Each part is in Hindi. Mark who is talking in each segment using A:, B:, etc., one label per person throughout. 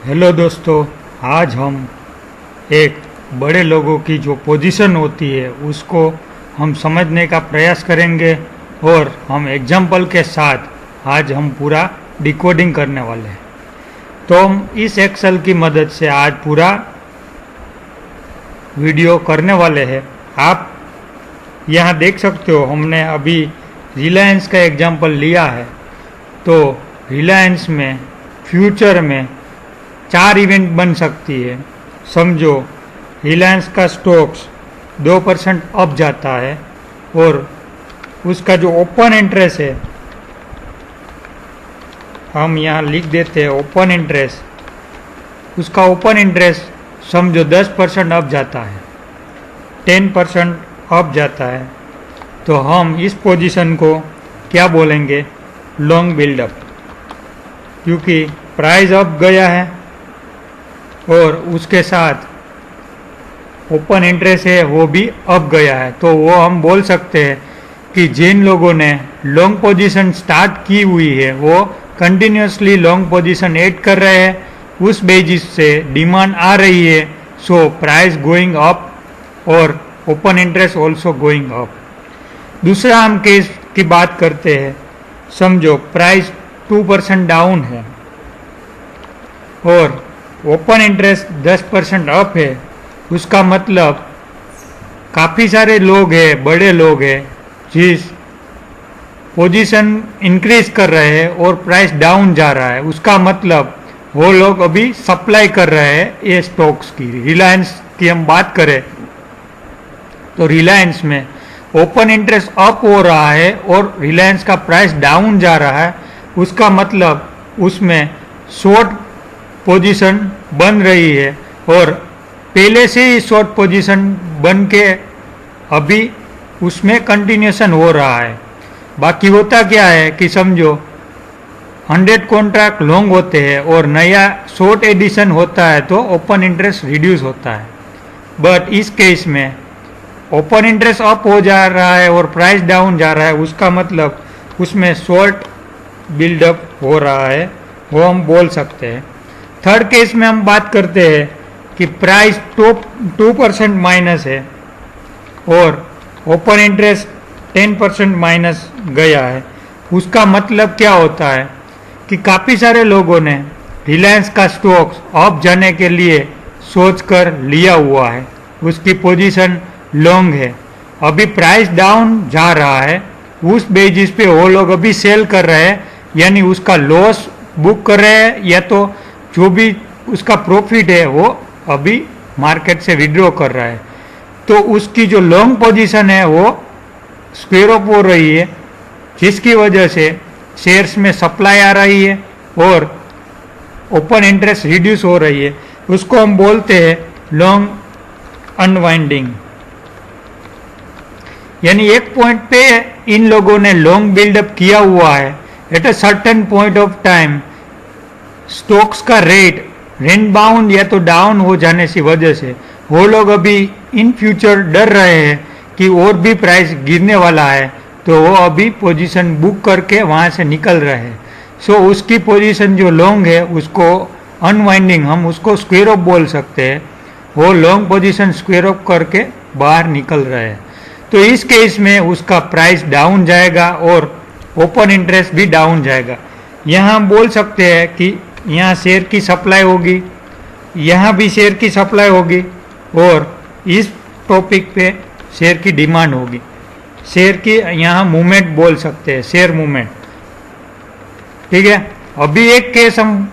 A: हेलो दोस्तों, आज हम एक बड़े लोगों की जो पोजीशन होती है उसको हम समझने का प्रयास करेंगे और हम एग्जाम्पल के साथ आज हम पूरा डिकोडिंग करने वाले हैं। तो हम इस एक्सेल की मदद से आज पूरा वीडियो करने वाले हैं। आप यहाँ देख सकते हो, हमने अभी रिलायंस का एग्जाम्पल लिया है। तो रिलायंस में फ्यूचर में 4 इवेंट बन सकती है। समझो, रिलायंस का स्टॉक्स 2% अप जाता है और उसका जो ओपन इंटरेस्ट है, हम यहाँ लिख देते हैं ओपन इंटरेस्ट। उसका ओपन इंटरेस्ट समझो 10% अप जाता है, 10% अप जाता है, तो हम इस पोजीशन को क्या बोलेंगे? लॉन्ग बिल्डअप, क्योंकि प्राइस अप गया है और उसके साथ ओपन इंटरेस्ट है वो भी अप गया है। तो वो हम बोल सकते हैं कि जिन लोगों ने लॉन्ग पोजीशन स्टार्ट की हुई है वो कंटिन्यूसली लॉन्ग पोजीशन ऐड कर रहे हैं, उस बेसिस से डिमांड आ रही है, सो प्राइस गोइंग अप और open interest also going up. दूसरा हम केस की बात करते हैं। समझो प्राइस 2% डाउन है और ओपन इंटरेस्ट 10% अप है। उसका मतलब काफ़ी सारे लोग हैं, बड़े लोग हैं, जिस पोजीशन इंक्रीज कर रहे हैं और प्राइस डाउन जा रहा है। उसका मतलब वो लोग अभी सप्लाई कर रहे हैं ये स्टॉक्स की। रिलायंस की हम बात करें तो रिलायंस में ओपन इंटरेस्ट अप हो रहा है और रिलायंस का प्राइस डाउन जा रहा है। उसका मतलब उसमें शॉर्ट पोजीशन बन रही है और पहले से ही शॉर्ट पोजीशन बन के अभी उसमें कंटिन्यूशन हो रहा है। बाकी होता क्या है कि समझो 100 कॉन्ट्रैक्ट लॉन्ग होते हैं और नया शॉर्ट एडिशन होता है तो ओपन इंटरेस्ट रिड्यूस होता है। बट इस केस में ओपन इंटरेस्ट अप हो जा रहा है और प्राइस डाउन जा रहा है, उसका मतलब उसमें शॉर्ट बिल्डअप हो रहा है, वो हम बोल सकते हैं। थर्ड केस में हम बात करते हैं कि प्राइस 2% माइनस है और ओपन इंटरेस्ट 10% माइनस गया है। उसका मतलब क्या होता है कि काफ़ी सारे लोगों ने रिलायंस का स्टॉक्स अप जाने के लिए सोच कर लिया हुआ है, उसकी पोजीशन लॉन्ग है। अभी प्राइस डाउन जा रहा है, उस बेसिस पे वो लोग अभी सेल कर रहे हैं, यानी उसका लॉस बुक कर रहे हैं या तो जो भी उसका प्रॉफिट है वो अभी मार्केट से विड्रॉ कर रहा है। तो उसकी जो लॉन्ग पोजीशन है वो स्क्वेयर अप हो रही है, जिसकी वजह से शेयर्स में सप्लाई आ रही है और ओपन इंटरेस्ट रिड्यूस हो रही है। उसको हम बोलते हैं लॉन्ग अनवाइंडिंग। यानी एक पॉइंट पे इन लोगों ने लॉन्ग बिल्डअप किया हुआ है। At a certain point of time stocks का रेट रेंज बाउंड या तो डाउन हो जाने की वजह से वो लोग अभी इन फ्यूचर डर रहे हैं कि और भी प्राइस गिरने वाला है, तो वो अभी पोजीशन बुक करके वहाँ से निकल रहे हैं। सो उसकी पोजीशन जो लॉन्ग है उसको अनवाइंडिंग, हम उसको स्क्वेयर ऑफ बोल सकते हैं। वो लॉन्ग पोजीशन स्क्वेयर ऑफ करके बाहर निकल रहे हैं। तो इस केस में उसका प्राइस डाउन जाएगा और ओपन इंटरेस्ट भी डाउन जाएगा। यहाँ हम बोल सकते हैं कि यहाँ शेयर की सप्लाई होगी, यहाँ भी शेयर की सप्लाई होगी और इस टॉपिक पे शेयर की डिमांड होगी। शेयर की यहाँ मूवमेंट बोल सकते हैं, शेयर मूवमेंट। ठीक है। अभी एक केस हम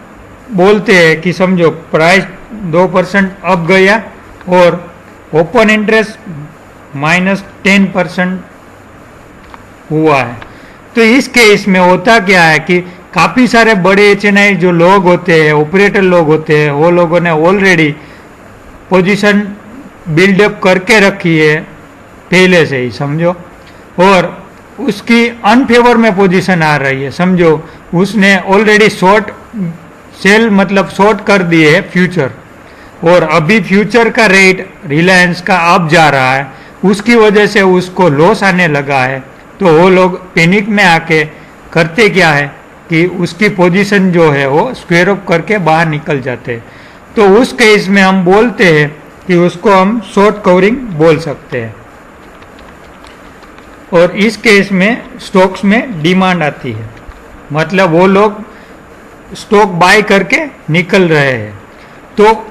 A: बोलते हैं कि समझो प्राइस 2% अप गया और ओपन इंटरेस्ट -10% हुआ है। तो इस केस में होता क्या है कि काफ़ी सारे बड़े एचएनआई जो लोग होते हैं, ऑपरेटर लोग होते हैं, वो लोगों ने ऑलरेडी पोजीशन बिल्डअप करके रखी है पहले से ही, समझो, और उसकी अनफेवर में पोजीशन आ रही है। समझो उसने ऑलरेडी शॉर्ट सेल मतलब शॉर्ट कर दिए है फ्यूचर, और अभी फ्यूचर का रेट रिलायंस का अप जा रहा है, उसकी वजह से उसको लॉस आने लगा है। तो वो लोग पैनिक में आके करते क्या है कि उसकी पोजीशन जो है वो स्क्वायर ऑफ करके बाहर निकल जाते हैं। तो उस केस में हम बोलते हैं कि उसको हम शॉर्ट कवरिंग बोल सकते हैं। और इस केस में स्टॉक्स में डिमांड आती है, मतलब वो लोग स्टॉक बाय करके निकल रहे हैं। तो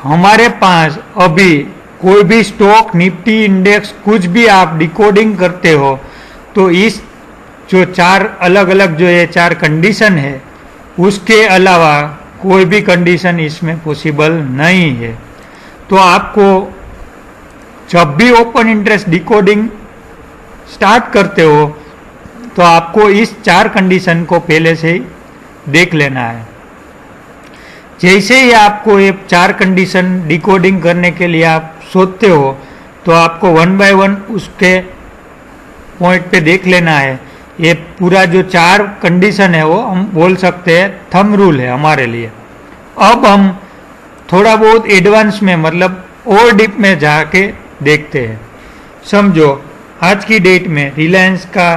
A: हमारे पास अभी कोई भी स्टॉक, निफ्टी, इंडेक्स, कुछ भी आप डिकोडिंग करते हो तो इस जो चार अलग अलग जो ये चार कंडीशन है उसके अलावा कोई भी कंडीशन इसमें पॉसिबल नहीं है। तो आपको जब भी ओपन इंटरेस्ट डिकोडिंग स्टार्ट करते हो तो आपको इस चार कंडीशन को पहले से ही देख लेना है। जैसे ही आपको ये चार कंडीशन डिकोडिंग करने के लिए आप सोचते हो तो आपको वन बाय वन उसके पॉइंट पे देख लेना है। ये पूरा जो चार कंडीशन है वो हम बोल सकते हैं थंब रूल है हमारे लिए। अब हम थोड़ा बहुत एडवांस में, मतलब और डीप में जाके देखते हैं। समझो आज की डेट में रिलायंस का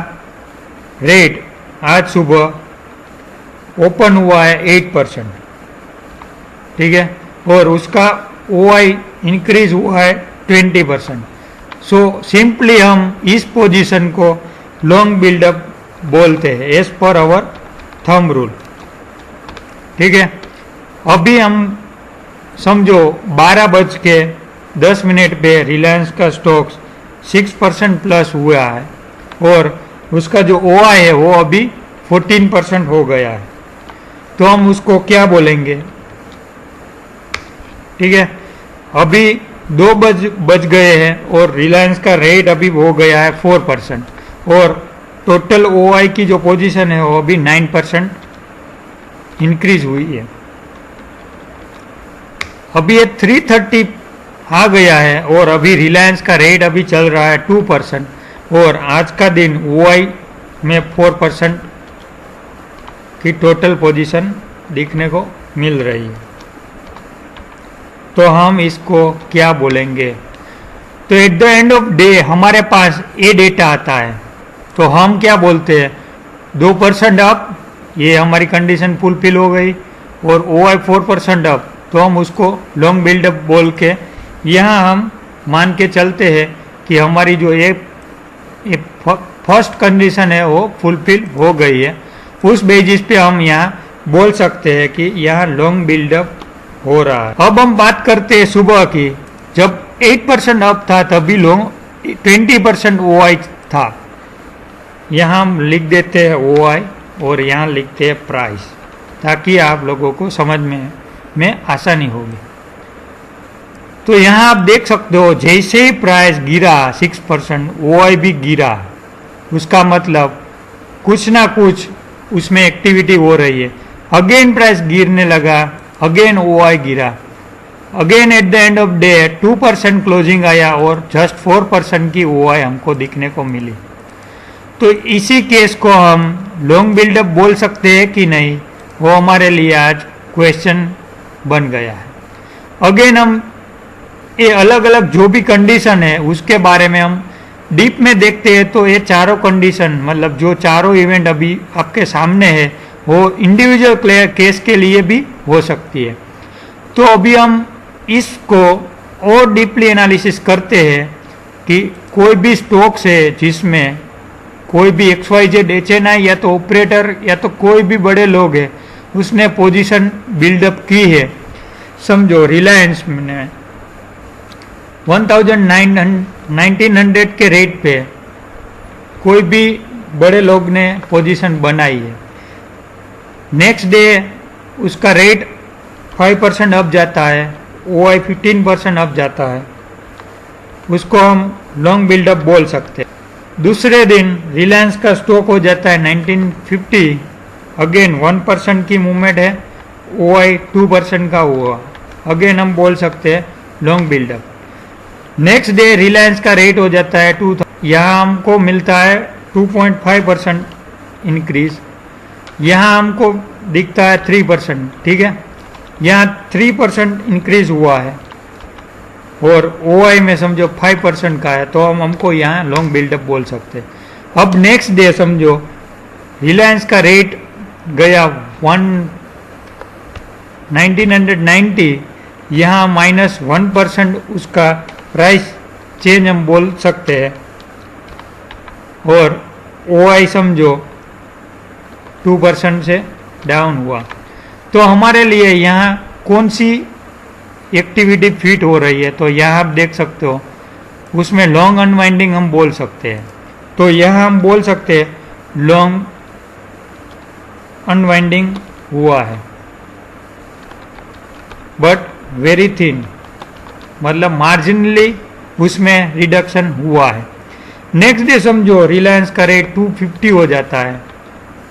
A: रेट आज सुबह ओपन हुआ है 8%, ठीक है, और उसका OI इंक्रीज हुआ है 20%। सो सिंपली हम इस पोजीशन को लॉन्ग बिल्डअप बोलते हैं as per hour thumb rule, ठीक है। अभी हम समझो 12:10 पे रिलायंस का स्टॉक्स 6% प्लस हुआ है और उसका जो OI है वो अभी 14% हो गया है। तो हम उसको क्या बोलेंगे, ठीक है। अभी 2 बज गए हैं और रिलायंस का रेट अभी हो गया है 4% और टोटल OI की जो पोजीशन है वो अभी 9% इंक्रीज हुई है। अभी ये 330 आ गया है और अभी रिलायंस का रेट अभी चल रहा है 2% और आज का दिन OI में 4% की टोटल पोजीशन दिखने को मिल रही है। तो हम इसको क्या बोलेंगे, तो eight the end of day हमारे पास ये डेटा आता है तो हम क्या बोलते हैं 2% अप, ये हमारी कंडीशन फुलफिल हो गई, और OI 4% अप, तो हम उसको लॉन्ग बिल्डअप बोल के यहाँ हम मान के चलते हैं कि हमारी जो ये फर्स्ट कंडीशन है वो फुलफिल हो गई है। उस बेसिस पे हम यहाँ बोल सकते हैं कि यहाँ लॉन्ग बिल्डअप हो रहा है। अब हम बात करते हैं सुबह की, जब 8% अप था तभी लॉन्ग 20% OI था। यहाँ हम लिख देते हैं OI और यहाँ लिखते हैं प्राइस, ताकि आप लोगों को समझ में आसानी होगी। तो यहाँ आप देख सकते हो जैसे ही प्राइस गिरा 6% OI भी गिरा, उसका मतलब कुछ ना कुछ उसमें एक्टिविटी हो रही है। अगेन प्राइस गिरने लगा, अगेन OI गिरा, again eight the end of day 2% closing आया और जस्ट 4% की OI हमको दिखने को मिली। तो इसी केस को हम लॉन्ग बिल्डअप बोल सकते हैं कि नहीं, वो हमारे लिए आज क्वेश्चन बन गया है। अगेन हम ये अलग अलग जो भी कंडीशन है उसके बारे में हम डीप में देखते हैं। तो ये चारों कंडीशन, मतलब जो चारों इवेंट अभी आपके सामने है, वो इंडिविजुअल केस के लिए भी हो सकती है। तो अभी हम इसको और डीपली एनालिसिस करते हैं कि कोई भी स्टॉक्स है जिसमें कोई भी XYZ HNI या तो ऑपरेटर या तो कोई भी बड़े लोग हैं उसने पोजीशन बिल्डअप की है। समझो रिलायंस ने 1900 के रेट पे कोई भी बड़े लोग ने पोजीशन बनाई है, नेक्स्ट डे उसका रेट 5% अप जाता है, OI 15% अप जाता है, उसको हम लॉन्ग बिल्डअप बोल सकते हैं। दूसरे दिन रिलायंस का स्टॉक हो जाता है 1950, अगेन 1% की मूवमेंट है, OI 2% का हुआ, अगेन हम बोल सकते हैं long buildup. Next day Reliance का रेट हो जाता है 2000, यहाँ हमको मिलता है 2.5% इंक्रीज, यहाँ हमको दिखता है 3%, ठीक है, यहाँ 3% इंक्रीज हुआ है और OI में समझो 5% का है, तो हमको यहाँ लॉन्ग बिल्डअप बोल सकते हैं। अब नेक्स्ट डे समझो रिलायंस का रेट गया 1990, यहाँ -1% उसका प्राइस चेंज हम बोल सकते हैं, और OI समझो 2% से डाउन हुआ। तो हमारे लिए यहाँ कौन सी एक्टिविटी फिट हो रही है, तो यहाँ आप देख सकते हो उसमें लॉन्ग अनवाइंडिंग हम बोल सकते हैं। तो यहाँ हम बोल सकते हैं लॉन्ग अनवाइंडिंग हुआ है, बट वेरी थिन, मतलब मार्जिनली उसमें रिडक्शन हुआ है। नेक्स्ट डे समझो रिलायंस का रेट 250 हो जाता है,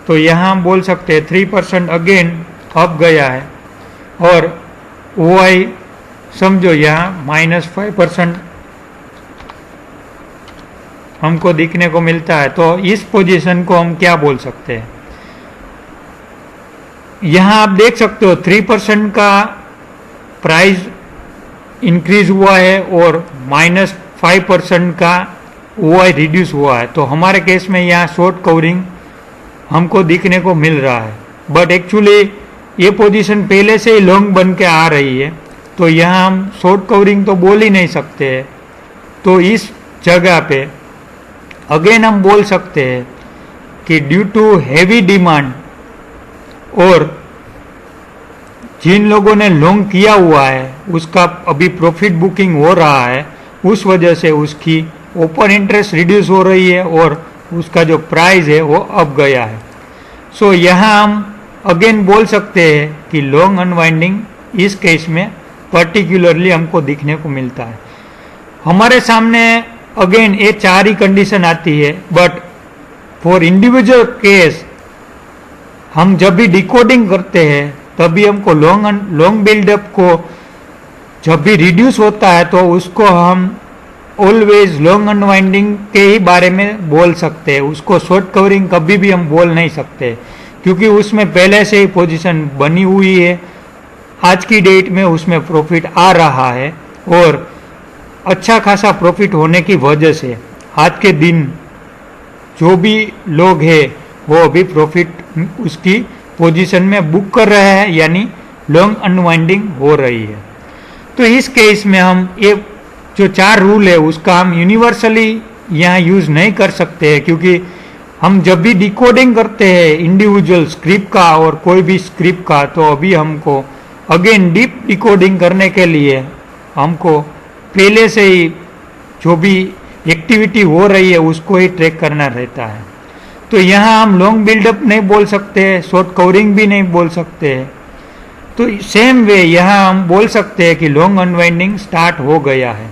A: तो यहाँ हम बोल सकते हैं 3% अगेन अप गया है, और OI समझो यहाँ -5% हमको दिखने को मिलता है। तो इस पोजीशन को हम क्या बोल सकते हैं, यहाँ आप देख सकते हो 3% का प्राइस इंक्रीज हुआ है और -5% का OI रिड्यूस हुआ है। तो हमारे केस में यहाँ शॉर्ट कवरिंग हमको दिखने को मिल रहा है, बट एक्चुअली ये पोजीशन पहले से ही लॉन्ग बन के आ रही है, तो यहाँ हम शॉर्ट कवरिंग तो बोल ही नहीं सकते हैं। तो इस जगह पे अगेन हम बोल सकते हैं कि ड्यू टू हैवी डिमांड, और जिन लोगों ने लॉन्ग किया हुआ है उसका अभी प्रॉफिट बुकिंग हो रहा है, उस वजह से उसकी ओपन इंटरेस्ट रिड्यूस हो रही है और उसका जो प्राइस है वो अप गया है। सो यहाँ हम अगेन बोल सकते हैं कि लॉन्ग अनवाइंडिंग इस केस में पर्टिकुलरली हमको दिखने को मिलता है। हमारे सामने अगेन ये 4 ही कंडीशन आती है, बट फॉर इंडिविजुअल केस हम जब भी डिकोडिंग करते हैं तभी हमको लॉन्ग बिल्डअप को जब भी रिड्यूस होता है तो उसको हम ऑलवेज लॉन्ग अनवाइंडिंग के ही बारे में बोल सकते हैं, उसको शॉर्ट कवरिंग कभी भी हम बोल नहीं सकते, क्योंकि उसमें पहले से ही पोजीशन बनी हुई है, आज की डेट में उसमें प्रॉफिट आ रहा है, और अच्छा खासा प्रॉफिट होने की वजह से आज के दिन जो भी लोग हैं वो अभी प्रॉफिट उसकी पोजीशन में बुक कर रहे हैं, यानी लॉन्ग अनवाइंडिंग हो रही है। तो इस केस में हम ये जो 4 रूल है उसका हम यूनिवर्सली यहाँ यूज़ नहीं कर सकते हैं, क्योंकि हम जब भी डिकोडिंग करते हैं इंडिविजुअल स्क्रिप्ट का और कोई भी स्क्रिप्ट का, तो अभी हमको अगेन डीप डिकोडिंग करने के लिए हमको पहले से ही जो भी एक्टिविटी हो रही है उसको ही ट्रैक करना रहता है। तो यहाँ हम लॉन्ग बिल्डअप नहीं बोल सकते, शॉर्ट कवरिंग भी नहीं बोल सकते। तो सेम वे यहाँ हम बोल सकते हैं कि लॉन्ग अनवाइंडिंग स्टार्ट हो गया है।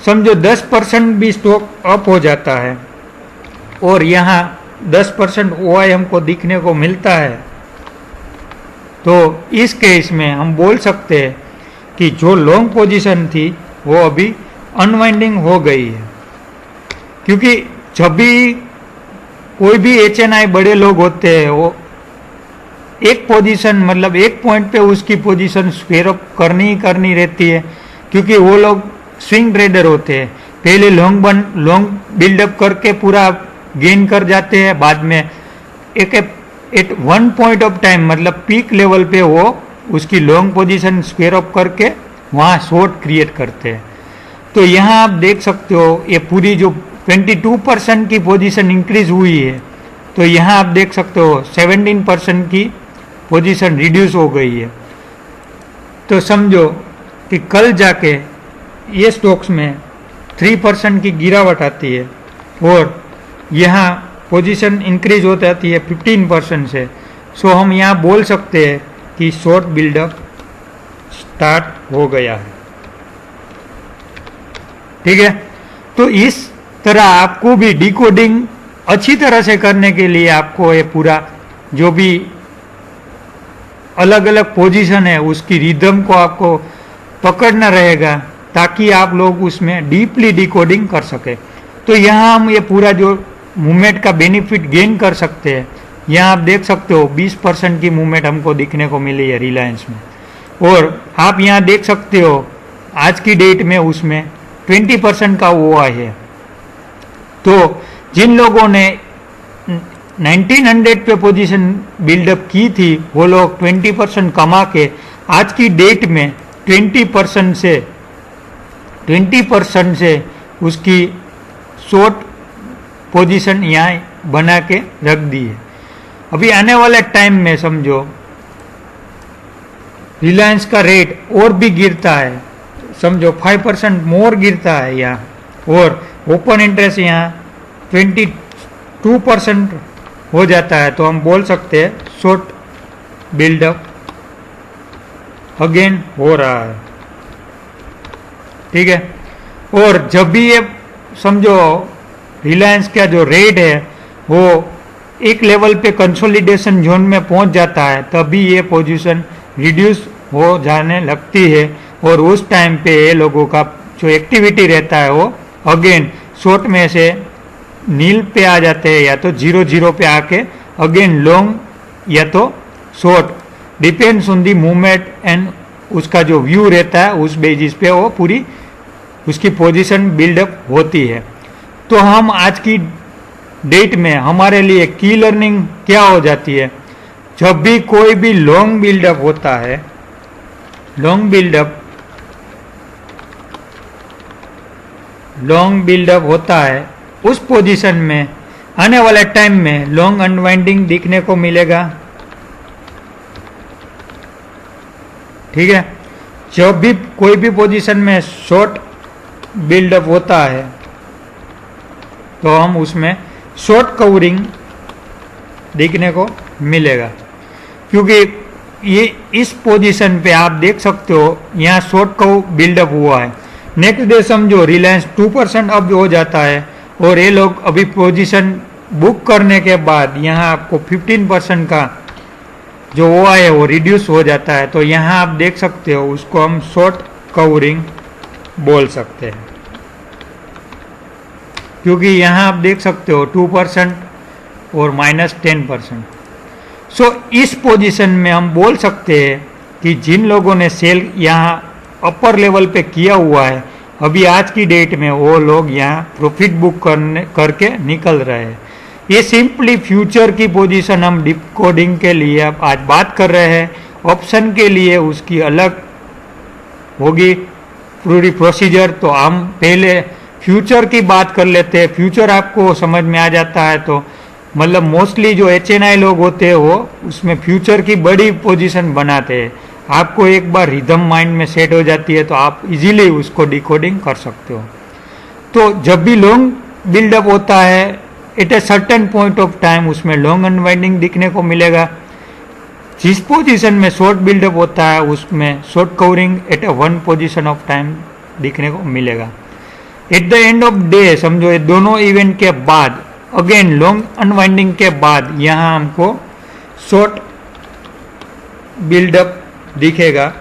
A: समझो 10% भी स्टॉक अप हो जाता है और यहाँ 10% OI हमको दिखने को मिलता है, तो इस केस में हम बोल सकते हैं कि जो लॉन्ग पोजीशन थी वो अभी अनवाइंडिंग हो गई है, क्योंकि जब भी कोई भी HNI बड़े लोग होते हैं वो एक पोजीशन मतलब एक पॉइंट पे उसकी पोजीशन स्क्वेयर अप करनी ही करनी रहती है, क्योंकि वो लोग स्विंग ट्रेडर होते हैं। पहले लॉन्ग बिल्डअप करके पूरा गेन कर जाते हैं, बाद में एक at one point of time मतलब पीक लेवल पे वो उसकी लॉन्ग पोजीशन स्क्वेयर अप करके वहाँ शॉर्ट क्रिएट करते हैं। तो यहाँ आप देख सकते हो ये पूरी जो 22% की पोजीशन इंक्रीज हुई है, तो यहाँ आप देख सकते हो 17% की पोजीशन रिड्यूस हो गई है। तो समझो कि कल जाके ये स्टॉक्स में 3% की गिरावट आती है और यहाँ पोजीशन इंक्रीज हो जाती है 15% से। सो हम यहाँ बोल सकते हैं कि शॉर्ट बिल्डअप स्टार्ट हो गया है। ठीक है, तो इस तरह आपको भी डिकोडिंग अच्छी तरह से करने के लिए आपको ये पूरा जो भी अलग अलग पोजीशन है उसकी रिदम को आपको पकड़ना रहेगा, ताकि आप लोग उसमें डीपली डिकोडिंग कर सके। तो यहाँ हम ये पूरा जो मूवमेंट का बेनिफिट गेन कर सकते हैं। यहाँ आप देख सकते हो 20% की मूवमेंट हमको दिखने को मिली है रिलायंस में, और आप यहाँ देख सकते हो आज की डेट में उसमें 20% का OI है। तो जिन लोगों ने 1900 पे पोजीशन बिल्डअप की थी, वो लोग 20% कमा के आज की डेट में 20% से उसकी शॉर्ट पोजीशन यहाँ बना के रख दी है। अभी आने वाले टाइम में समझो रिलायंस का रेट और भी गिरता है, समझो 5% मोर गिरता है यहाँ, और ओपन इंटरेस्ट यहाँ 22% हो जाता है, तो हम बोल सकते हैं शॉर्ट बिल्डअप अगेन हो रहा है। ठीक है, और जब भी ये समझो रिलायंस का जो रेट है वो एक लेवल पे कंसोलिडेशन जोन में पहुंच जाता है, तभी ये पोजीशन रिड्यूस हो जाने लगती है, और उस टाइम पे ये लोगों का जो एक्टिविटी रहता है वो अगेन शॉर्ट में से नील पे आ जाते हैं, या तो 0 पे आके अगेन लॉन्ग या तो short, depends on the movement and उसका जो व्यू रहता है उस बेसिस पे वो पूरी उसकी पोजीशन बिल्डअप होती है। तो हम आज की डेट में हमारे लिए की लर्निंग क्या हो जाती है, जब भी कोई भी लॉन्ग बिल्डअप होता है, लॉन्ग बिल्डअप होता है, उस पोजीशन में आने वाले टाइम में लॉन्ग अनवाइंडिंग दिखने को मिलेगा। ठीक है, जब भी कोई भी पोजीशन में शॉर्ट बिल्डअप होता है तो हम उसमें शॉर्ट कवरिंग देखने को मिलेगा, क्योंकि ये इस पोजीशन पे आप देख सकते हो यहाँ शॉर्ट कव बिल्डअप हुआ है। नेक्स्ट डे समझो रिलायंस 2% अप हो जाता है, और ये लोग अभी पोजीशन बुक करने के बाद यहाँ आपको 15% का जो वो है वो रिड्यूस हो जाता है, तो यहाँ आप देख सकते हो उसको हम शॉर्ट कवरिंग बोल सकते हैं, क्योंकि यहाँ आप देख सकते हो 2% और -10%। सो इस पोजीशन में हम बोल सकते हैं कि जिन लोगों ने सेल यहाँ अपर लेवल पे किया हुआ है, अभी आज की डेट में वो लोग यहाँ प्रॉफिट बुक करके निकल रहे हैं। ये सिंपली फ्यूचर की पोजीशन हम डिकोडिंग के लिए अब आज बात कर रहे हैं। ऑप्शन के लिए उसकी अलग होगी पूरी प्रोसीजर, तो हम पहले फ्यूचर की बात कर लेते हैं। फ्यूचर आपको समझ में आ जाता है तो मतलब मोस्टली जो HNI लोग होते हैं वो उसमें फ्यूचर की बड़ी पोजीशन बनाते हैं। आपको एक बार रिदम माइंड में सेट हो जाती है तो आप इजीली उसको डिकोडिंग कर सकते हो। तो जब भी लॉन्ग बिल्डअप होता है at a certain point of time उसमें लॉन्ग अनवाइंडिंग दिखने को मिलेगा। जिस पोजीशन में शॉर्ट बिल्डअप होता है उसमें short covering at a one position of time दिखने को मिलेगा। At the end of day समझो ये दोनों इवेंट के बाद अगेन लॉन्ग अनवाइंडिंग के बाद यहाँ हमको शॉर्ट बिल्डअप दिखेगा,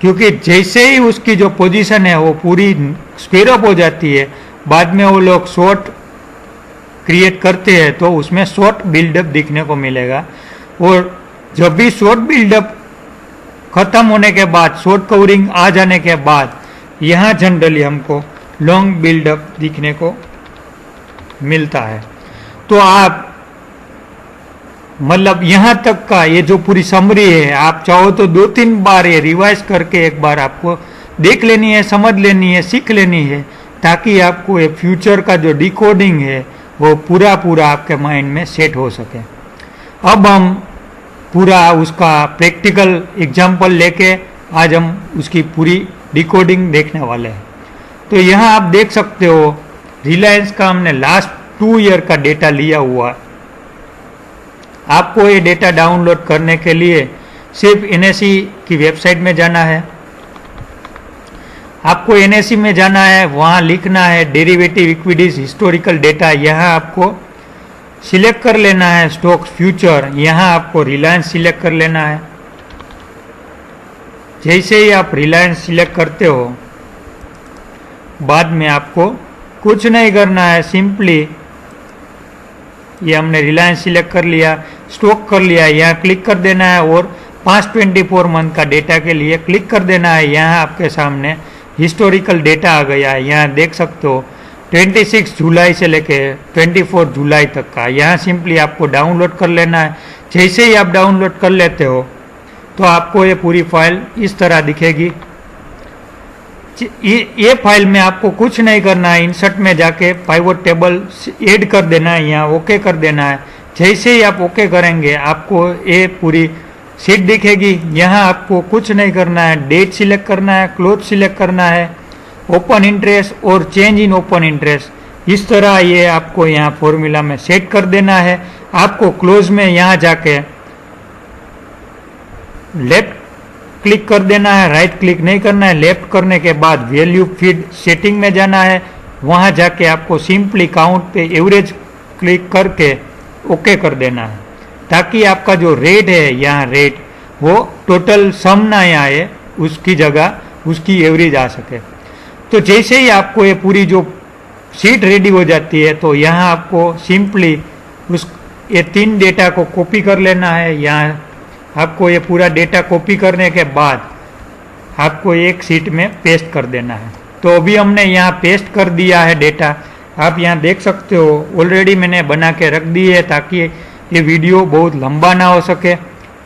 A: क्योंकि जैसे ही उसकी जो पोजीशन है वो पूरी स्क्वेयर अप हो जाती है, बाद में वो लोग शॉर्ट क्रिएट करते हैं तो उसमें शॉर्ट बिल्डअप दिखने को मिलेगा। और जब भी शॉर्ट बिल्डअप खत्म होने के बाद शॉर्ट कवरिंग आ जाने के बाद यहाँ जनरली हमको लॉन्ग बिल्डअप दिखने को मिलता है। तो आप मतलब यहाँ तक का ये जो पूरी समरी है आप चाहो तो 2-3 बार ये रिवाइज करके एक बार आपको देख लेनी है, समझ लेनी है, सीख लेनी है, ताकि आपको ये फ्यूचर का जो डिकोडिंग है वो पूरा आपके माइंड में सेट हो सके। अब हम पूरा उसका प्रैक्टिकल एग्जाम्पल लेके आज हम उसकी पूरी डिकोडिंग देखने वाले हैं। तो यहाँ आप देख सकते हो रिलायंस का हमने लास्ट 2 ईयर का डेटा लिया हुआ। आपको ये डेटा डाउनलोड करने के लिए सिर्फ NSE की वेबसाइट में जाना है। आपको NSE में जाना है, वहाँ लिखना है डेरिवेटिव इक्विटीज हिस्टोरिकल डेटा। यहाँ आपको सिलेक्ट कर लेना है स्टॉक्स फ्यूचर, यहाँ आपको रिलायंस सिलेक्ट कर लेना है। जैसे ही आप रिलायंस सिलेक्ट करते हो बाद में आपको कुछ नहीं करना है, सिंपली ये हमने रिलायंस सिलेक्ट कर लिया, स्टॉक कर लिया, यहाँ क्लिक कर देना है और 524 मंथ का डेटा के लिए क्लिक कर देना है। यहाँ आपके सामने हिस्टोरिकल डेटा आ गया है। यहाँ देख सकते हो 26 जुलाई से लेके 24 जुलाई तक का। यहाँ सिंपली आपको डाउनलोड कर लेना है। जैसे ही आप डाउनलोड कर लेते हो तो आपको ये पूरी फाइल इस तरह दिखेगी। ये फाइल में आपको कुछ नहीं करना है, इंसर्ट में जाके पाइवट टेबल ऐड कर देना है, यहाँ ओके कर देना है। जैसे ही आप ओके करेंगे आपको ये पूरी शीट दिखेगी। यहाँ आपको कुछ नहीं करना है, डेट सिलेक्ट करना है, क्लोज सिलेक्ट करना है, ओपन इंटरेस्ट और चेंज इन ओपन इंटरेस्ट, इस तरह ये आपको यहाँ फॉर्मूला में सेट कर देना है। आपको क्लोज में यहाँ जाके लेफ्ट क्लिक कर देना है, राइट क्लिक नहीं करना है। लेफ्ट करने के बाद वैल्यू फीड सेटिंग में जाना है, वहाँ जाके आपको सिंपली काउंट पे एवरेज क्लिक करके ओके कर देना है, ताकि आपका जो रेट है यहाँ रेट वो टोटल सम ना आए, उसकी जगह उसकी एवरेज आ सके। तो जैसे ही आपको ये पूरी जो शीट रेडी हो जाती है तो यहाँ आपको सिंपली ये 3 डेटा को कॉपी कर लेना है। यहाँ आपको ये पूरा डेटा कॉपी करने के बाद आपको एक शीट में पेस्ट कर देना है। तो अभी हमने यहाँ पेस्ट कर दिया है डेटा, आप यहाँ देख सकते हो। ऑलरेडी मैंने बना के रख दी है ताकि ये वीडियो बहुत लंबा ना हो सके।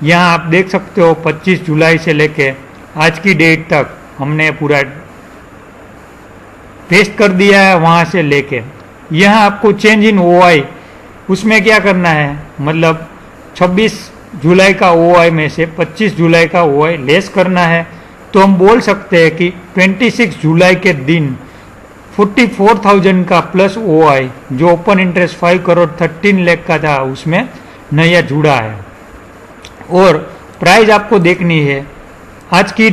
A: यहाँ आप देख सकते हो 25 जुलाई से लेके आज की डेट तक हमने पूरा पेस्ट कर दिया है वहाँ से लेके। यहाँ आपको चेंज इन OI, उसमें क्या करना है, मतलब 26 जुलाई का OI में से 25 जुलाई का OI लेस करना है। तो हम बोल सकते हैं कि 26 जुलाई के दिन 44,000 का प्लस OI जो ओपन इंटरेस्ट 5 करोड़ 13 लाख का था उसमें नया जुड़ा है। और प्राइस आपको देखनी है, आज की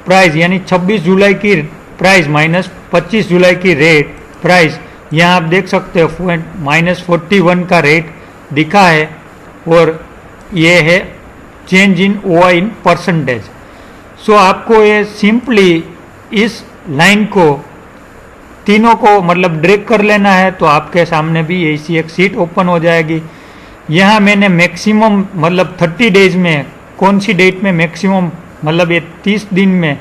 A: प्राइस यानी 26 जुलाई की प्राइस माइनस 25 जुलाई की रेट प्राइस, यहाँ आप देख सकते हो -41 का रेट दिखा है। और ये है change in OI in percentage. So आपको ये सिंपली इस लाइन को तीनों को मतलब ड्रैग कर लेना है, तो आपके सामने भी ऐसी एक शीट ओपन हो जाएगी। यहाँ मैंने मैक्सिमम मतलब 30 डेज में कौन सी डेट में मैक्सिमम मतलब ये 30 दिन में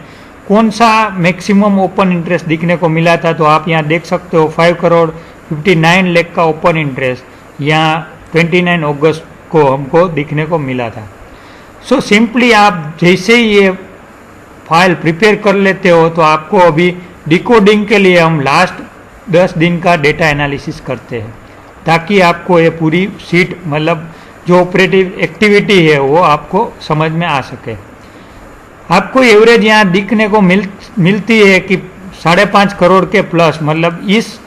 A: कौन सा मैक्सिमम ओपन इंटरेस्ट दिखने को मिला था, तो आप यहाँ देख सकते हो 5 करोड़ 59 लाख का ओपन इंटरेस्ट यहाँ 29 अगस्त को हमको दिखने को मिला था। सो सिंपली आप जैसे ही ये फाइल प्रिपेयर कर लेते हो तो आपको अभी डिकोडिंग के लिए हम लास्ट 10 दिन का डेटा एनालिसिस करते हैं, ताकि आपको ये पूरी शीट मतलब जो ऑपरेटिव एक्टिविटी है वो आपको समझ में आ सके। आपको एवरेज यहाँ दिखने को मिलती है कि 5.5 करोड़ के प्लस, मतलब इस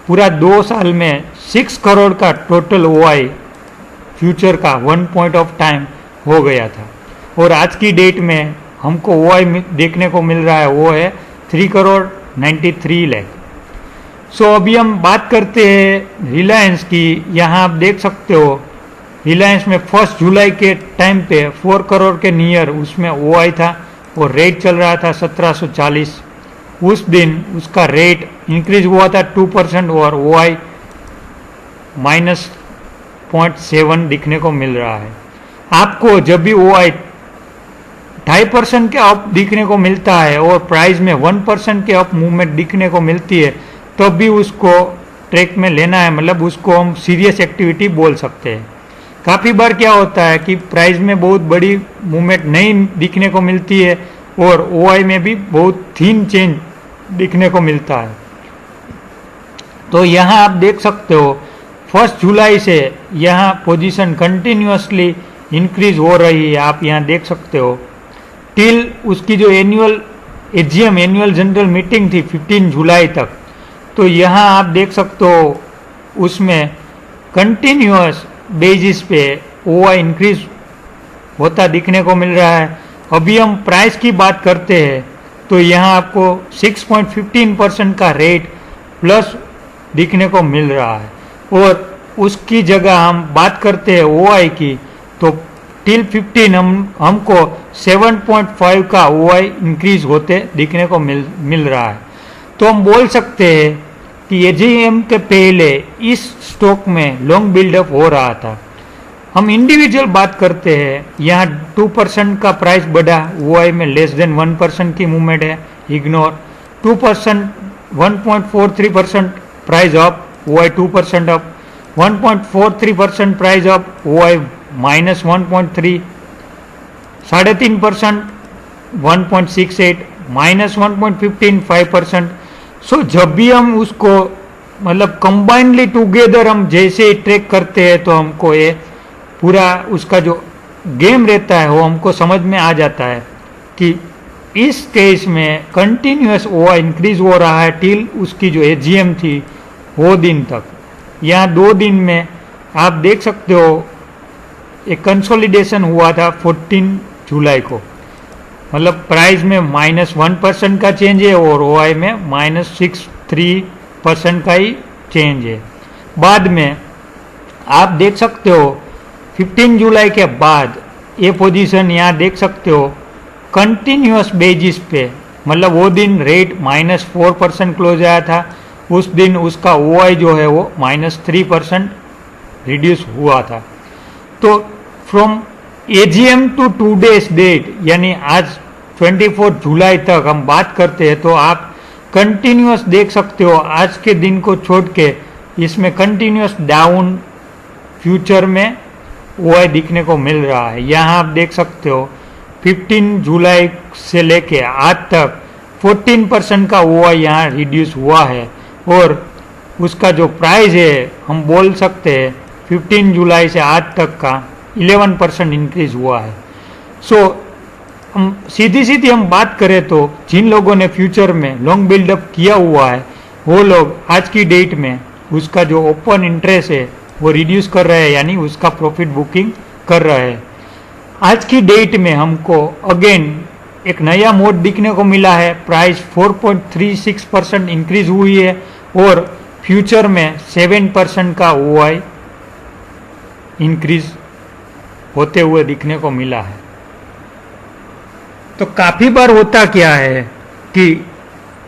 A: पूरा 2 साल में 6 करोड़ का टोटल OI फ्यूचर का 1 पॉइंट ऑफ टाइम हो गया था। और आज की डेट में हमको OI देखने को मिल रहा है वो है 3 करोड़ 93 लाख। सो अभी हम बात करते हैं रिलायंस की। यहाँ आप देख सकते हो रिलायंस में 1 जुलाई के टाइम पे 4 करोड़ के नियर उसमें OI था और रेट चल रहा था 1740। उस दिन उसका रेट इंक्रीज हुआ था 2% और OI -0.7 दिखने को मिल रहा है। आपको जब भी OI 2.5% के अप दिखने को मिलता है और प्राइस में 1% के अप मूवमेंट दिखने को मिलती है, तब भी उसको ट्रैक में लेना है, मतलब उसको हम सीरियस एक्टिविटी बोल सकते हैं। काफ़ी बार क्या होता है कि प्राइस में बहुत बड़ी मूवमेंट नहीं दिखने को मिलती है और OI में भी बहुत थीन चेंज दिखने को मिलता है। तो यहाँ आप देख सकते हो 1 जुलाई से यहाँ पोजीशन कंटिन्यूसली इंक्रीज हो रही है। आप यहाँ देख सकते हो टिल उसकी जो annual AGM annual general meeting थी 15 जुलाई तक, तो यहाँ आप देख सकते हो उसमें कंटिन्यूअस बेसिस पे OI इंक्रीज होता दिखने को मिल रहा है। अभी हम प्राइस की बात करते हैं तो यहाँ आपको 6.15% का रेट प्लस दिखने को मिल रहा है। और उसकी जगह हम बात करते हैं OI की, तो टिल 15 हमको 7.5 का OI इंक्रीज होते दिखने को मिल रहा है। तो हम बोल सकते हैं कि AGM के पहले इस स्टॉक में लॉन्ग बिल्डअप हो रहा था। हम इंडिविजुअल बात करते हैं, यहाँ 2% का प्राइस बढ़ा, OI में लेस देन 1% की मूवमेंट है, ignore. 2% 1.43% price up, OI 2% up, 1.43% price up, OI minus 1.3, 3.5%, 1.68, minus 1.15, 5%। सो जब भी हम उसको मतलब कंबाइनली टुगेदर हम जैसे ही ट्रैक करते हैं तो हमको ये पूरा उसका जो गेम रहता है वो हमको समझ में आ जाता है कि इस केस में कंटिन्यूस ओआ इंक्रीज हो रहा है टिल उसकी जो एजीएम थी वो दिन तक। यहाँ 2 दिन में आप देख सकते हो एक कंसोलिडेशन हुआ था 14 जुलाई को, मतलब प्राइस में -1% का चेंज है और ओआई में -63% का ही चेंज है। बाद में आप देख सकते हो 15 जुलाई के बाद ये पोजीशन यहाँ देख सकते हो कंटिन्यूस बेसिस पे, मतलब वो दिन रेट -4% क्लोज आया था, उस दिन उसका ओआई जो है वो -3% रिड्यूस हुआ था। तो from AGM to today's date यानी आज 24 जुलाई तक हम बात करते हैं तो आप कंटिन्यूस देख सकते हो आज के दिन को छोड़ के इसमें कंटिन्यूस डाउन फ्यूचर में ओआई दिखने को मिल रहा है। यहाँ आप देख सकते हो 15 जुलाई से लेके आज तक 14% का ओआई यहाँ रिड्यूस हुआ है और उसका जो प्राइस है हम बोल सकते हैं 15 जुलाई से आज तक का 11% इंक्रीज हुआ है। सो हम सीधी हम बात करें तो जिन लोगों ने फ्यूचर में लॉन्ग बिल्डअप किया हुआ है वो लोग आज की डेट में उसका जो ओपन इंटरेस्ट है वो रिड्यूस कर रहे हैं, यानी उसका प्रॉफिट बुकिंग कर रहे हैं। आज की डेट में हमको अगेन एक नया मोड दिखने को मिला है, प्राइस 4.36% इंक्रीज हुई है और फ्यूचर में 7% का ओआई इंक्रीज होते हुए दिखने को मिला है। तो काफ़ी बार होता क्या है कि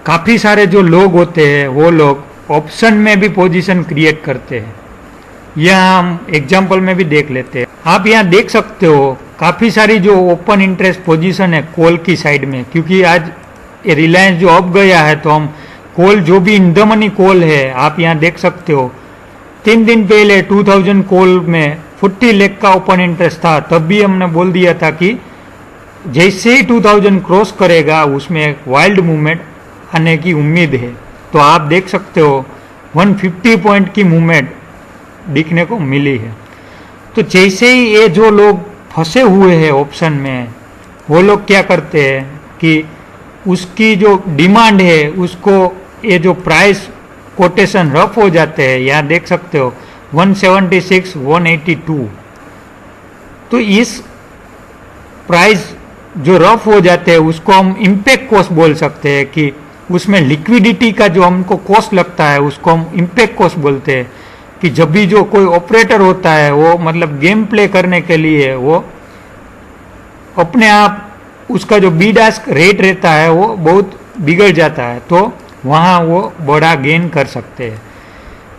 A: काफ़ी सारे जो लोग होते हैं वो लोग ऑप्शन में भी पोजीशन क्रिएट करते हैं। यह हम एग्जांपल में भी देख लेते हैं। आप यहाँ देख सकते हो काफ़ी सारी जो ओपन इंटरेस्ट पोजीशन है कॉल की साइड में, क्योंकि आज ये रिलायंस जो अप गया है तो हम कॉल जो भी इन द मनी कॉल है आप यहाँ देख सकते हो 3 दिन पहले 2000 कॉल में 40 लाख का ओपन इंटरेस्ट था, तब भी हमने बोल दिया था कि जैसे ही 2000 क्रॉस करेगा उसमें एक वाइल्ड मूवमेंट आने की उम्मीद है। तो आप देख सकते हो 150 पॉइंट की मूवमेंट दिखने को मिली है। तो जैसे ही ये जो लोग फंसे हुए हैं ऑप्शन में वो लोग क्या करते हैं कि उसकी जो डिमांड है उसको ये जो प्राइस कोटेशन रफ हो जाते हैं, यहाँ देख सकते हो 176, 182। तो इस प्राइस जो रफ हो जाते हैं उसको हम इम्पैक्ट कॉस्ट बोल सकते हैं कि उसमें लिक्विडिटी का जो हमको कॉस्ट लगता है उसको हम इम्पैक्ट कॉस्ट बोलते हैं। कि जब भी जो कोई ऑपरेटर होता है वो मतलब गेम प्ले करने के लिए वो अपने आप उसका जो बीड आस्क रेट रहता है वो बहुत बिगड़ जाता है, तो वहाँ वो बड़ा गेन कर सकते हैं।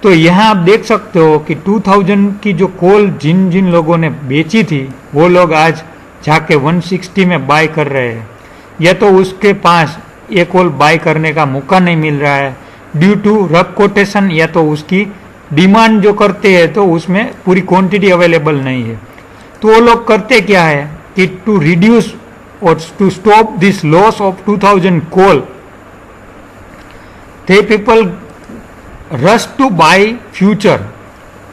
A: तो यहाँ आप देख सकते हो कि 2000 की जो कॉल जिन जिन लोगों ने बेची थी वो लोग आज जाके 160 में बाय कर रहे हैं, या तो उसके पास ये कॉल बाय करने का मौका नहीं मिल रहा है ड्यू टू रफ कोटेशन, या तो उसकी डिमांड जो करते हैं तो उसमें पूरी क्वांटिटी अवेलेबल नहीं है। तो वो लोग करते क्या है कि टू रिड्यूस और to stop this loss of 2000 call the people rush to buy future.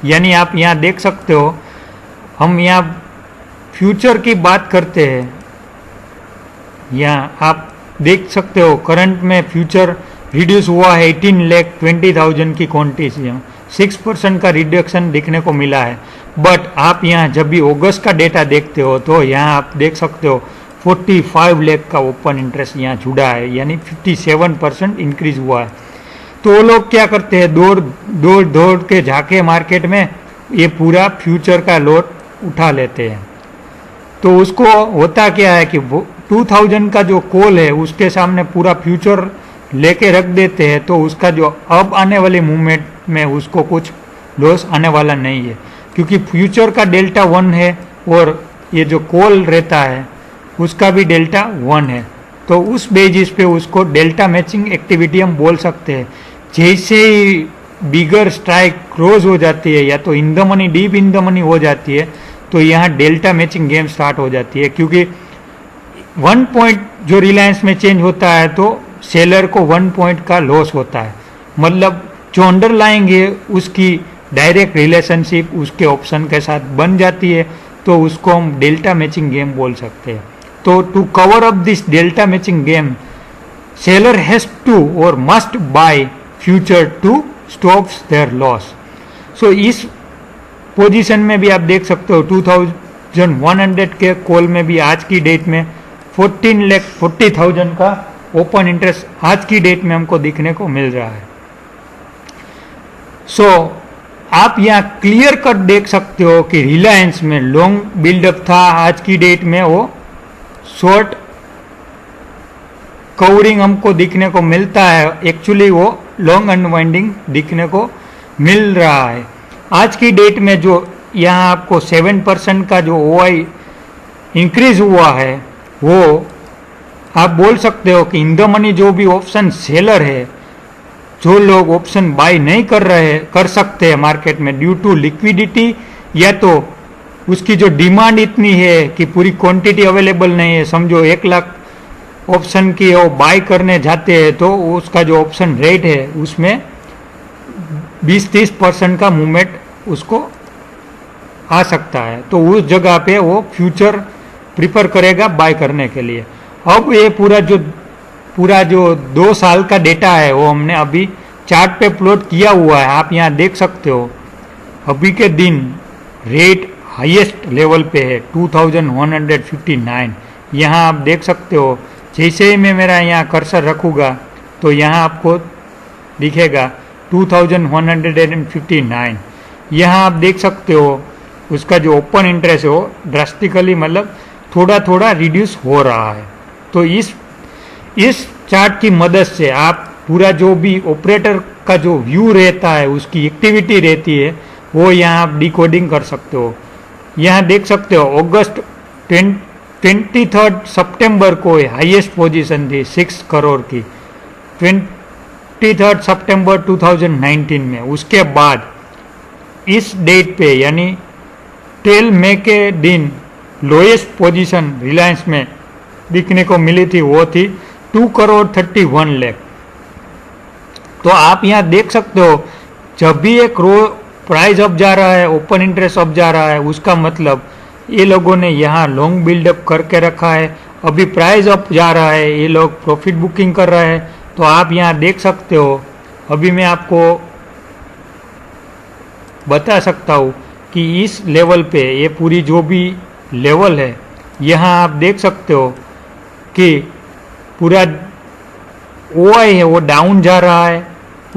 A: यानी आप यहाँ देख सकते हो हम यहाँ फ्यूचर की बात करते हैं, यहाँ आप देख सकते हो करंट में फ्यूचर रिड्यूस हुआ है 18,20,000 की क्वांटिटी, 6% का रिडक्शन दिखने को मिला है। बट आप यहाँ जब भी अगस्त का डेटा देखते हो तो यहाँ आप देख सकते हो 45 लाख का ओपन इंटरेस्ट यहाँ जुड़ा है, यानी 57% इंक्रीज हुआ है। तो वो लोग क्या करते हैं दौड़ के जाके मार्केट में ये पूरा फ्यूचर का लोड उठा लेते हैं। तो उसको होता क्या है कि 2000 का जो कॉल है उसके सामने पूरा फ्यूचर लेके रख देते हैं, तो उसका जो अब आने वाली मूवमेंट में उसको कुछ लॉस आने वाला नहीं है, क्योंकि फ्यूचर का डेल्टा 1 है और ये जो कॉल रहता है उसका भी डेल्टा 1 है। तो उस बेसिस पे उसको डेल्टा मैचिंग एक्टिविटी हम बोल सकते हैं। जैसे ही बिगर स्ट्राइक क्लोज हो जाती है या तो in the money deep in the money हो जाती है, तो यहाँ डेल्टा मैचिंग गेम स्टार्ट हो जाती है, क्योंकि 1 पॉइंट जो रिलायंस में चेंज होता है तो सेलर को 1 पॉइंट का लॉस होता है, मतलब जो अंडरलाइंग है उसकी डायरेक्ट रिलेशनशिप उसके ऑप्शन के साथ बन जाती है, तो उसको हम डेल्टा मैचिंग गेम बोल सकते हैं। तो to cover up this delta matching game, seller has to or must buy future to stops their loss. So इस पोजीशन में भी आप देख सकते हो 2100 के कॉल में भी आज की डेट में 14,40,000 का ओपन इंटरेस्ट आज की डेट में हमको दिखने को मिल रहा है। सो आप यहाँ क्लियर कट देख सकते हो कि रिलायंस में लॉन्ग बिल्डअप था, आज की डेट में वो शॉर्ट कवरिंग हमको दिखने को मिलता है, एक्चुअली वो लॉन्ग अनवाइंडिंग दिखने को मिल रहा है। आज की डेट में जो यहाँ आपको 7% का जो OI इंक्रीज हुआ है, वो आप बोल सकते हो कि इन द मनी जो भी ऑप्शन सेलर है, जो लोग ऑप्शन बाय नहीं कर सकते हैं मार्केट में ड्यू टू लिक्विडिटी, या तो उसकी जो डिमांड इतनी है कि पूरी क्वांटिटी अवेलेबल नहीं है, समझो 1 लाख ऑप्शन की वो बाय करने जाते हैं तो उसका जो ऑप्शन रेट है उसमें 20-30% का मूवमेंट उसको आ सकता है, तो उस जगह पे वो फ्यूचर प्रिफर करेगा बाय करने के लिए। अब ये पूरा जो 2 साल का डेटा है वो हमने अभी चार्ट पे प्लॉट किया हुआ है, आप यहाँ देख सकते हो। अभी के दिन रेट हाईएस्ट लेवल पे है 2159, यहाँ आप देख सकते हो। जैसे ही मैं मेरा यहाँ कर्सर रखूँगा तो यहाँ आपको दिखेगा 2159। यहाँ आप देख सकते हो उसका जो ओपन इंटरेस्ट है वो ड्रास्टिकली मतलब थोड़ा थोड़ा रिड्यूस हो रहा है। तो इस चार्ट की मदद से आप पूरा जो भी ऑपरेटर का जो व्यू रहता है, उसकी एक्टिविटी रहती है, वो यहाँ आप डिकोडिंग कर सकते हो। यहाँ देख सकते हो अगस्त 23 सितंबर को हाईएस्ट पोजीशन थी 6 करोड़ की 23 सितंबर 2019 में। उसके बाद इस डेट पे यानी 12 मई के दिन लोएस्ट पोजीशन रिलायंस में दिखने को मिली थी, वो थी 2 करोड़ 31 लाख। तो आप यहाँ देख सकते हो जब भी एक प्राइस अप जा रहा है, ओपन इंटरेस्ट अप जा रहा है, उसका मतलब ये लोगों ने यहाँ लॉन्ग बिल्डअप करके रखा है। अभी प्राइस अप जा रहा है, ये लोग प्रॉफिट बुकिंग कर रहे हैं। तो आप यहाँ देख सकते हो, अभी मैं आपको बता सकता हूँ कि इस लेवल पे ये पूरी जो भी लेवल है, यहाँ आप देख सकते हो कि पूरा OI है वो डाउन जा रहा है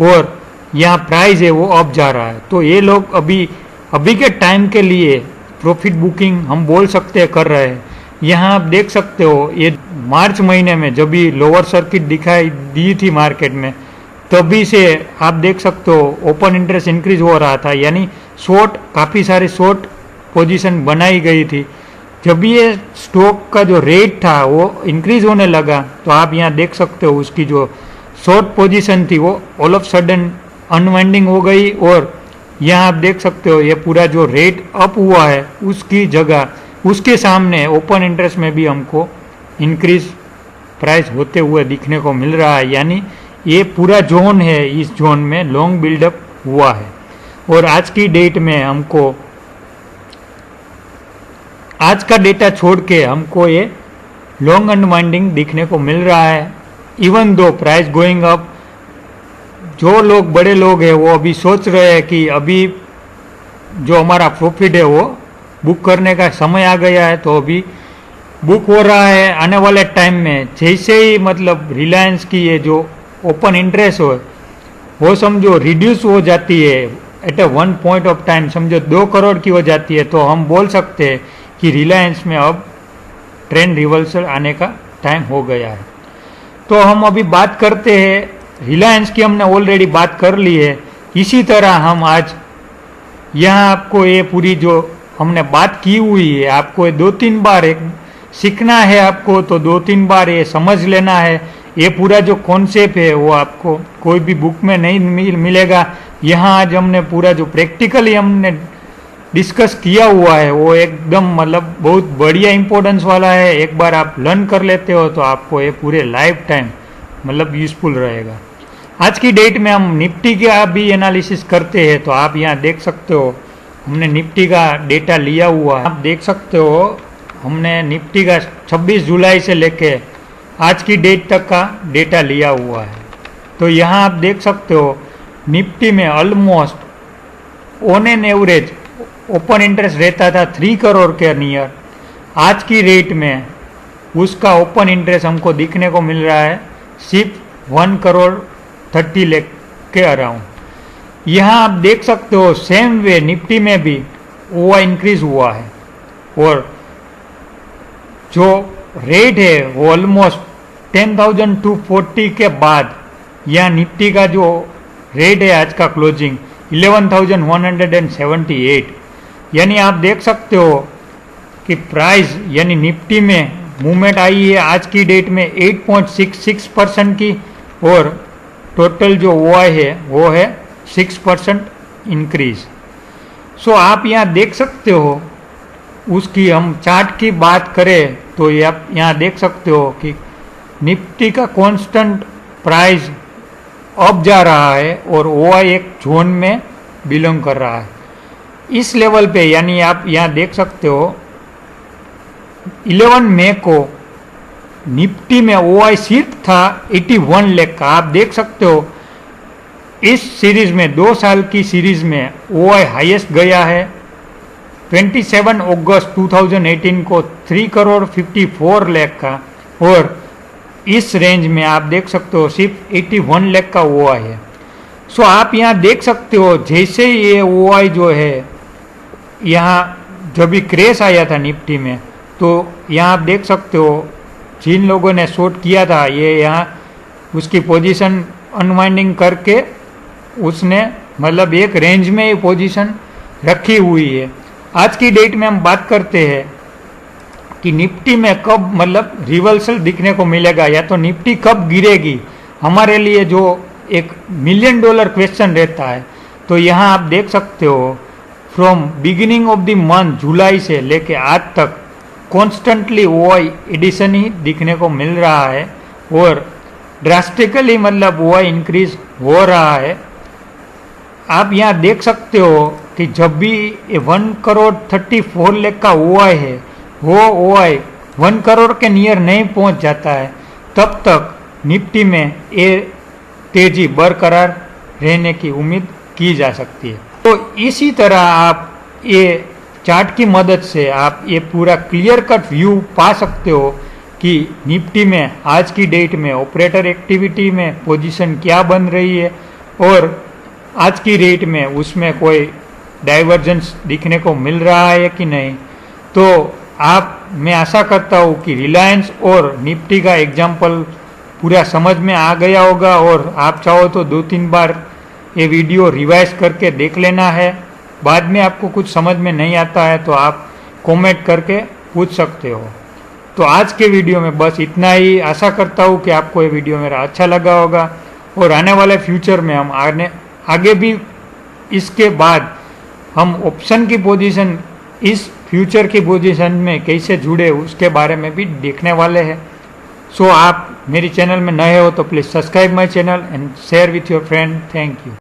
A: और यहाँ प्राइस है वो अप जा रहा है। तो ये लोग अभी के टाइम के लिए प्रॉफिट बुकिंग हम बोल सकते हैं कर रहे हैं। यहाँ आप देख सकते हो ये मार्च महीने में जब भी लोअर सर्किट दिखाई दी थी मार्केट में, तभी से आप देख सकते हो ओपन इंटरेस्ट इंक्रीज हो रहा था, यानी काफ़ी सारे शॉर्ट पोजीशन बनाई गई थी। जब ये स्टॉक का जो रेट था वो इंक्रीज होने लगा, तो आप यहाँ देख सकते हो उसकी जो शॉर्ट पोजीशन थी वो ऑल ऑफ सडन अनवाइंडिंग हो गई। और यहाँ आप देख सकते हो ये पूरा जो रेट अप हुआ है उसकी जगह उसके सामने ओपन इंटरेस्ट में भी हमको इंक्रीज प्राइस होते हुए दिखने को मिल रहा है, यानी ये पूरा जोन है, इस जोन में लॉन्ग बिल्डअप हुआ है। और आज की डेट में हमको आज का डेटा छोड़ के हमको ये लॉन्ग अनवाइंडिंग दिखने को मिल रहा है। Even though price going up, जो लोग बड़े लोग हैं वो अभी सोच रहे हैं कि अभी जो हमारा प्रॉफिट है वो बुक करने का समय आ गया है, तो अभी बुक हो रहा है। आने वाले टाइम में जैसे ही मतलब रिलायंस की ये जो ओपन इंटरेस्ट हो वो समझो रिड्यूस हो जाती है at a 1 point of time, समझो 2 करोड़ की हो जाती है, तो हम बोल सकते हैं कि रिलायंस में अब ट्रेंड रिवर्सल आने का टाइम हो गया है। तो हम अभी बात करते हैं रिलायंस की, हमने ऑलरेडी बात कर ली है। इसी तरह हम आज यहाँ आपको ये पूरी जो हमने बात की हुई है, आपको 2-3 बार एक सीखना है आपको, तो 2-3 बार ये समझ लेना है। ये पूरा जो कॉन्सेप्ट है वो आपको कोई भी बुक में नहीं मिलेगा, यहाँ आज हमने पूरा जो प्रैक्टिकली हमने डिस्कस किया हुआ है वो एकदम मतलब बहुत बढ़िया इंपॉर्टेंस वाला है। एक बार आप लर्न कर लेते हो तो आपको ये पूरे लाइफ टाइम मतलब यूजफुल रहेगा। आज की डेट में हम निफ्टी का भी एनालिसिस करते हैं, तो आप यहाँ देख सकते हो हमने निफ्टी का डेटा लिया हुआ है। आप देख सकते हो हमने निफ्टी का 26 जुलाई से लेके आज की डेट तक का डेटा लिया हुआ है। तो यहाँ आप देख सकते हो निफ्टी में almost on an average open interest रहता था 3 करोड़ के नियर। आज की रेट में उसका ओपन इंटरेस्ट हमको दिखने को मिल रहा है सिर्फ 1 करोड़ 30 लाख के अराउंड। यहाँ आप देख सकते हो सेम वे निफ्टी में भी ओआई इंक्रीज हुआ है और जो रेट है वो ऑलमोस्ट 10,240 के बाद यहाँ निफ्टी का जो रेट है आज का क्लोजिंग 11,178, यानी आप देख सकते हो कि प्राइस यानी निफ्टी में मूवमेंट आई है आज की डेट में 8.66% की और टोटल जो ओआई है वो है 6% इंक्रीज। सो आप यहाँ देख सकते हो उसकी हम चार्ट की बात करें तो आप यहाँ देख सकते हो कि निफ्टी का कांस्टेंट प्राइस अप जा रहा है और ओआई एक जोन में बिलोंग कर रहा है इस लेवल पे। यानी आप यहाँ देख सकते हो 11 मई को निफ्टी में ओआई सिर्फ था 81 लाख का। आप देख सकते हो इस सीरीज में 2 साल की सीरीज में ओआई हाईएस्ट गया है 27 अगस्त 2018 को 3 करोड़ 54 लाख का और इस रेंज में आप देख सकते हो सिर्फ 81 लाख का ओआई है। सो आप यहाँ देख सकते हो जैसे ये ओआई जो है यहाँ जब भी क्रैश आया था निफ्टी में तो यहाँ आप देख सकते हो जिन लोगों ने शॉर्ट किया था ये यहाँ उसकी पोजीशन अनवाइंडिंग करके उसने मतलब एक रेंज में ये पोजीशन रखी हुई है। आज की डेट में हम बात करते हैं कि निफ्टी में कब मतलब रिवर्सल दिखने को मिलेगा या तो निफ्टी कब गिरेगी, हमारे लिए जो एक $1 मिलियन क्वेश्चन रहता है। तो यहाँ आप देख सकते हो from beginning of the month July से लेके आज तक कॉन्स्टेंटली ओआई एडिशन ही दिखने को मिल रहा है और ड्रास्टिकली मतलब ओआई इंक्रीज हो रहा है। आप यहाँ देख सकते हो कि जब भी 1 करोड़ 34 लाख का ओआई है वो ओआई 1 करोड़ के नियर नहीं पहुँच जाता है तब तक निफ्टी में ये तेजी बरकरार रहने की उम्मीद की जा सकती है। तो इसी तरह आप ये चार्ट की मदद से आप ये पूरा क्लियर कट व्यू पा सकते हो कि निफ्टी में आज की डेट में ऑपरेटर एक्टिविटी में पोजीशन क्या बन रही है और आज की रेट में उसमें कोई डाइवर्जेंस दिखने को मिल रहा है कि नहीं। तो मैं आशा करता हूँ कि रिलायंस और निफ्टी का एग्जाम्पल पूरा समझ में आ गया होगा और आप चाहो तो 2-3 बार ये वीडियो रिवाइज करके देख लेना है। बाद में आपको कुछ समझ में नहीं आता है तो आप कमेंट करके पूछ सकते हो। तो आज के वीडियो में बस इतना ही। आशा करता हूँ कि आपको ये वीडियो मेरा अच्छा लगा होगा और आने वाले फ्यूचर में हम आगे भी इसके बाद हम ऑप्शन की पोजीशन इस फ्यूचर की पोजीशन में कैसे जुड़े उसके बारे में भी देखने वाले हैं। सो आप मेरी चैनल में नए हो तो please subscribe my channel and share with your friend. Thank you.